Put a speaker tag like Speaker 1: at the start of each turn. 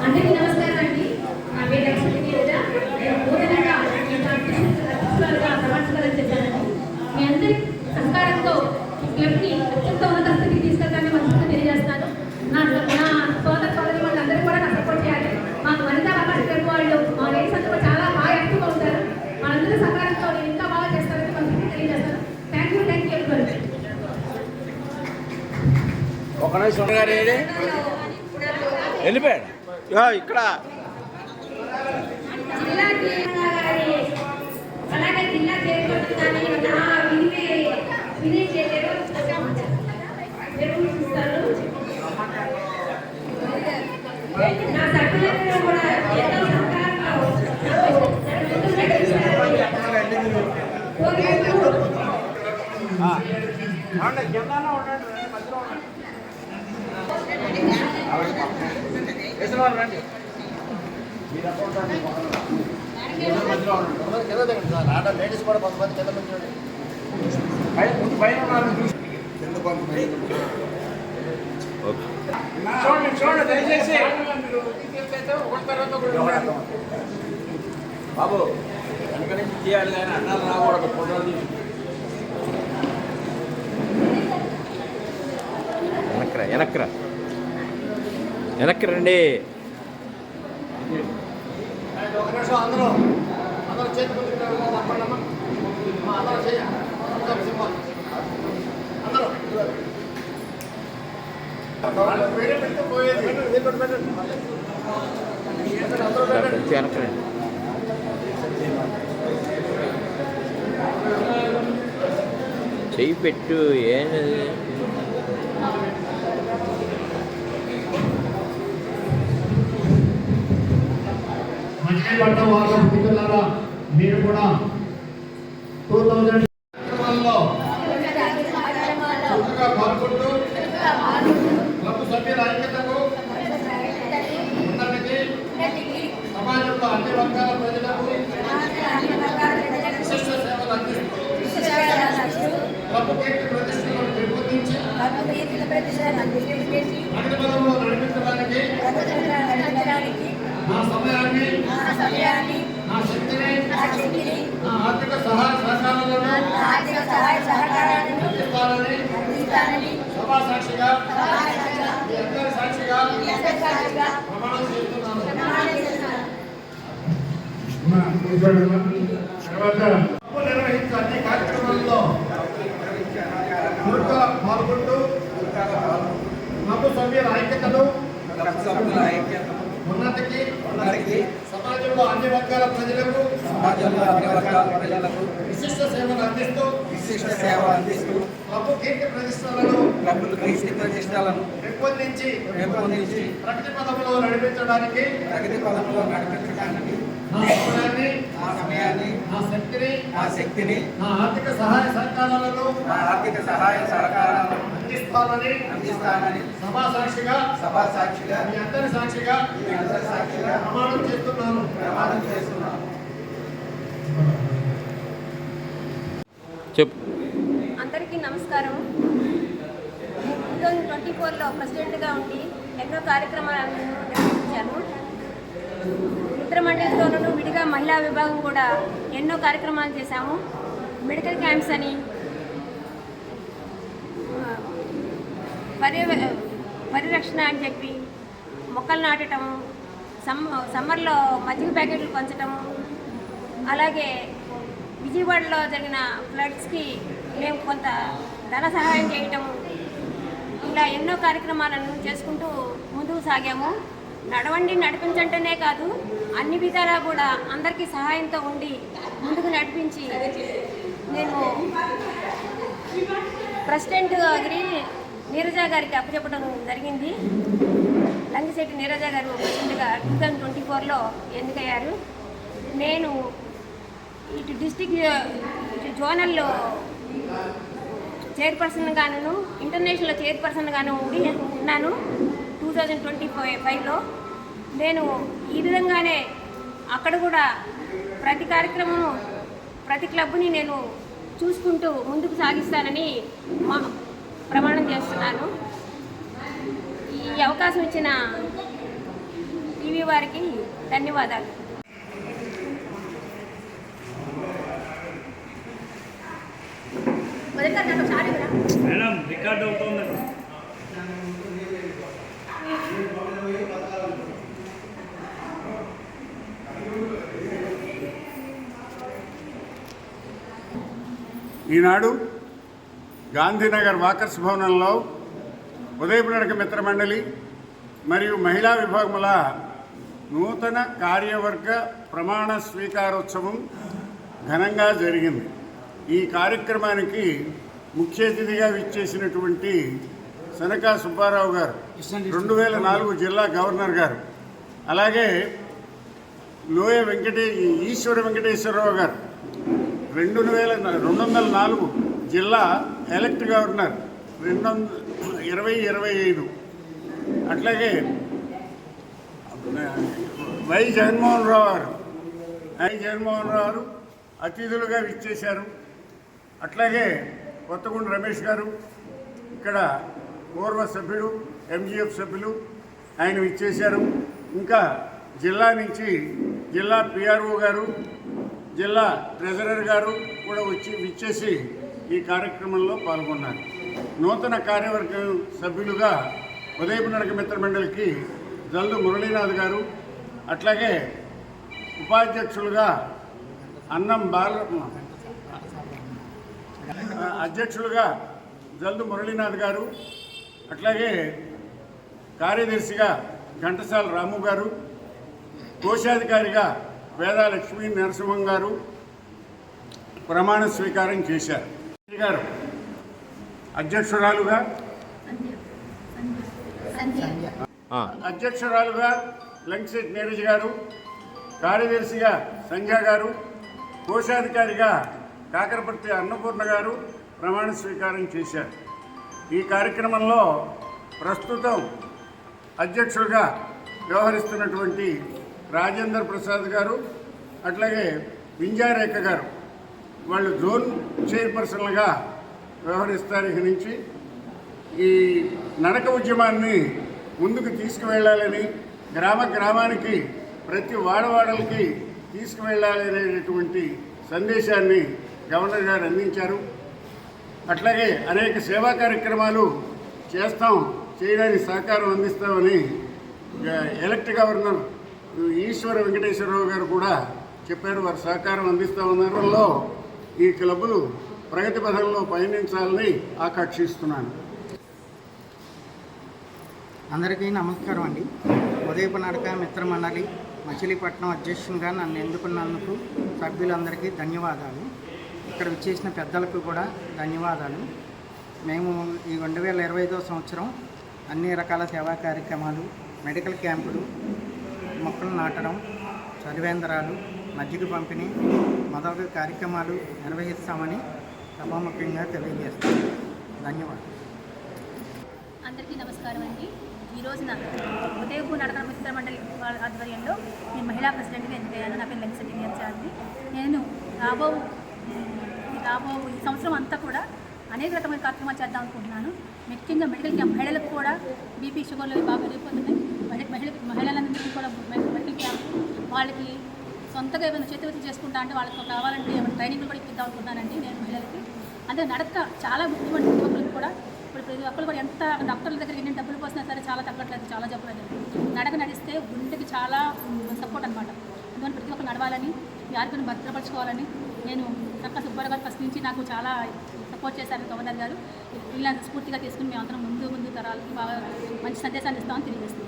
Speaker 1: అందరికీ నమస్కారం అండి. నా పేరు లక్ష్మీ నీరజ. నూతనంగా సమాచారం చేశానండి. మీ అందరి సహకారంతో క్లబ్ని అత్యంత ఉన్నత స్థితికి తీసుకెళ్తానని మనసులో తెలియజేస్తాను. నా సోదర సోదరి వాళ్ళందరూ కూడా నా సపోర్ట్ చేయాలి. మాకు వనితా ఆకాశ క్లబ్ వాళ్ళు మా లేడీస్ అందరూ చాలా బాగా యాక్టివ్గా ఉంటారు. మనందరూ సహకారంతో నేను ఇంకా బాగా చేస్తానని మనసులో తెలియజేస్తాను. థ్యాంక్ యూ ఎవరి.
Speaker 2: ఒక నిమిషం వెళ్ళిపోయాడు ఇక్కడ
Speaker 1: అలాగే జిల్లా చేరుకుంటున్నాను. నా సభ్యులందరూ కూడా ఎంతో
Speaker 2: రండి. లేడీస్ కూడా కొంతమంది కింద చూడండి దయచేసి బాబు వెనక నుంచి చేయాలి కానీ అన్నాలు రాకూడదు. ఫోటోలు వెనక్కి రండి. ఒక నిమిషం అందరూ చేతి చెయ్యి పెట్టు. ఏంటది?
Speaker 3: మచిలీపట్నం వార్డు మిత్రులారా, మీరు కూడా 2000 పాల్గొంటూ క్లబ్ సభ్యుల ఐక్యతకు ఉన్నతికి సమాజంలో అన్ని వర్గాల ప్రజలకు విశిష్ట సేవలు అందిస్తూ క్లబ్ కీర్తి ప్రతిష్టలను పెంపొందించి ప్రగతి పదంలో నడిపించడానికి నా సమయాన్ని, నా శక్తిని, నా ఆర్థిక సహాయ సహకారాలను అందిస్తానని సభా సాక్షిగా మీ అందరి సాక్షిగా ప్రమాణం చేస్తున్నాను. నిర్వహించే అన్ని కార్యక్రమాల్లో చురుగ్గా పాల్గొంటూ క్లబ్ సభ్యుల ఐక్యతను ఉన్నతికి సమాజంలో అన్ని వర్గాల ప్రజలకు విశిష్ట సేవలు అందిస్తూ క్లబ్ కీర్తి ప్రతిష్టలను పెంపొందించి ప్రగతి పదంలో నడిపించడానికి నా సమయాన్ని, నా శక్తిని, నా ఆర్థిక సహాయ సహకారాలను అందిస్తానని సభా సాక్షిగా మీ అందరి సాక్షిగా ప్రమాణం చేస్తున్నాను.
Speaker 4: అందరికీ నమస్కారం. 2024లో ప్రెసిడెంట్గా ఉండి ఎన్నో కార్యక్రమాలను నిర్వహించాను. మిత్రమండలితోనూ విడిగా మహిళా విభాగం కూడా ఎన్నో కార్యక్రమాలు చేశాము. మెడికల్ క్యాంప్స్ అని, పరిరక్షణ అని చెప్పి మొక్కలు నాటటం, సమ్మర్లో మజ్జిగ ప్యాకెట్లు పంచటము, అలాగే విజయవాడలో జరిగిన ఫ్లడ్స్కి మేము కొంత ధన సహాయం చేయటము, ఇలా ఎన్నో కార్యక్రమాలను చేసుకుంటూ ముందుకు సాగాము. నడిపించంటేనే కాదు, అన్ని విధాలా కూడా అందరికీ సహాయంతో ఉండి ముందుకు నడిపించి నేను ప్రెసిడెంట్ నీరజ గారికి అప్పచెప్పడం జరిగింది. లంగిశెట్టి నీరజ గారు ప్రెసిడెంట్గా 2024లో ఎన్నికయ్యారు. నేను ఇటు డిస్టిక్ జోనల్లో చైర్పర్సన్ గాను, ఇంటర్నేషనల్ చైర్పర్సన్ గాను ఉన్నాను 2025లో. నేను ఈ విధంగానే అక్కడ కూడా ప్రతి కార్యక్రమం, ప్రతి క్లబ్ని నేను చూసుకుంటూ ముందుకు సాగిస్తానని ప్రమాణం తెలియజేస్తున్నాను. ఈ అవకాశం ఇచ్చిన టీవీ వారికి ధన్యవాదాలు.
Speaker 5: మేడం రికార్డ్ అవుతుంది.
Speaker 6: ఈనాడు గాంధీనగర్ వాకర్స్ భవనంలో ఉదయపు నడక మిత్రమండలి మరియు మహిళా విభాగముల నూతన కార్యవర్గ ప్రమాణ స్వీకారోత్సవం ఘనంగా జరిగింది. ఈ కార్యక్రమానికి ముఖ్య అతిథిగా విచ్చేసినటువంటి సనకా సుబ్బారావు గారు, 2004 జిల్లా గవర్నర్ గారు, అలాగే ఈశ్వర వెంకటేశ్వరరావు గారు 204 జిల్లా ఎలక్ట్ గవర్నర్ 2025, అట్లాగే వై జగన్మోహన్ రావు గారు అతిథులుగా విచ్చేశారు. అట్లాగే కొత్తగూడ రమేష్ గారు ఇక్కడ పూర్వ సభ్యుడు, ఎంజీఎఫ్ సభ్యులు, ఆయన విచ్చేశారు. ఇంకా జిల్లా నుంచి జిల్లా పిఆర్ఓ గారు, జిల్లా ట్రెజరర్ గారు కూడా విచ్చేసి ఈ కార్యక్రమంలో పాల్గొన్నారు. నూతన కార్యవర్గ సభ్యులుగా ఉదయపు నడక మిత్రమండలికి జల్దు మురళీనాథ్ గారు, అట్లాగే ఉపాధ్యక్షులుగా అధ్యక్షులుగా జల్దు మురళీనాథ్ గారు, అట్లాగే కార్యదర్శిగా ఘంటసాల రాము గారు, కోశాధికారిగా వేదా లక్ష్మీ నరసింహం గారు ప్రమాణ స్వీకారం చేశారు. గారు అధ్యక్షురాలుగా లంకిశెట్టి నీరజ్ గారు, కార్యదర్శిగా సంధ్య గారు, కోశాధికారిగా కాకరపర్తి అన్నపూర్ణ గారు ప్రమాణ స్వీకారం చేశారు. ఈ కార్యక్రమంలో ప్రస్తుతం అధ్యక్షులుగా వ్యవహరిస్తున్నటువంటి రాజేంద్ర ప్రసాద్ గారు, అట్లాగే వింజారేఖ గారు, వాళ్ళు జోన్ చైర్పర్సన్లుగా వ్యవహరిస్తారు. ఇక నుంచి ఈ నడక ఉద్యమాన్ని ముందుకు తీసుకువెళ్ళాలని, గ్రామానికి ప్రతి వాడవాడలకి తీసుకువెళ్ళాలనేటువంటి సందేశాన్ని గవర్నర్ గారు అందించారు. అట్లాగే అనేక సేవా కార్యక్రమాలు చేయడానికి సహకారం అందిస్తామని ఎలక్ట్ గవర్నర్ ఈశ్వర వెంకటేశ్వరరావు గారు కూడా చెప్పారు. వారు సహకారం అందిస్తామన్నలో ఈ క్లబ్బులు ప్రగతి పథంలో పయనించాలని ఆకాంక్షిస్తున్నాను.
Speaker 7: అందరికీ నమస్కారం అండి. ఉదయపు నడక మిత్రమండలి మచిలీపట్నం అధ్యక్షునిగా నన్ను ఎన్నుకున్నందుకు సభ్యులందరికీ ధన్యవాదాలు. ఇక్కడ విచ్చేసిన పెద్దలకు కూడా ధన్యవాదాలు. మేము ఈ 2025వ సంవత్సరం అన్ని రకాల సేవా కార్యక్రమాలు, మెడికల్ క్యాంపులు, మొక్కలు నాటడం, చలివేంద్రాలు, మజ్జిగ పంపిణీ మొదలగు కార్యక్రమాలు నిర్వహిస్తామని సభాముఖంగా తెలియజేస్తాను. ధన్యవాదాలు.
Speaker 1: అందరికీ నమస్కారం అండి. ఈ రోజున ఉదయపు నడక మిత్రమండలి వాళ్ళ ఆధ్వర్యంలో నేను మహిళా ప్రెసిడెంట్గా ఎన్నికయ్యాను. నా పేరు లంకిశెట్టి నీరజ్. నేను రాబో ఈ సంవత్సరం అంతా కూడా అనేక రకమైన కార్యక్రమాలు చేద్దాం అనుకుంటున్నాను. ముఖ్యంగా మెడికల్ క్యాంప్, మహిళలకు కూడా బీపీ షుగర్లు బాగా పెరిగిపోతున్నాయి. మహిళలందరికీ కూడా మెడికల్ క్యాంప్, వాళ్ళకి సొంతగా ఏమైనా చేతివృత్తి చేసుకుంటా అంటే వాళ్ళకి కావాలంటే ఏమైనా ట్రైనింగ్లు కూడా ఇప్పిద్దాం అనుకుంటున్నానండి నేను మహిళలకి. అంటే నడక చాలా ముఖ్యమైన యువకులకు కూడా. ఇప్పుడు ప్రతి ఒక్కరు కూడా ఎంత డాక్టర్ల దగ్గర ఎన్ని డబ్బులు పోసినా సరే చాలా తగ్గట్లేదు, చాలా జబ్బులు అనేది. నడక నడిస్తే గుండెకి చాలా సపోర్ట్ అనమాట. అందువల్ల ప్రతి ఒక్కరు నడవాలని, ఈ ఆరోగ్యాన్ని భద్రపరచుకోవాలని నేను సనకా సుబ్బారావు గారు ఫస్ట్ నుంచి నాకు చాలా సపోర్ట్ చేశారు గవర్నర్ గారు. ఇలా స్ఫూర్తిగా తీసుకుని మేమందరం ముందు తరాలకి బాగా మంచి సందేశాన్ని ఇస్తామని తెలియజేస్తున్నాం.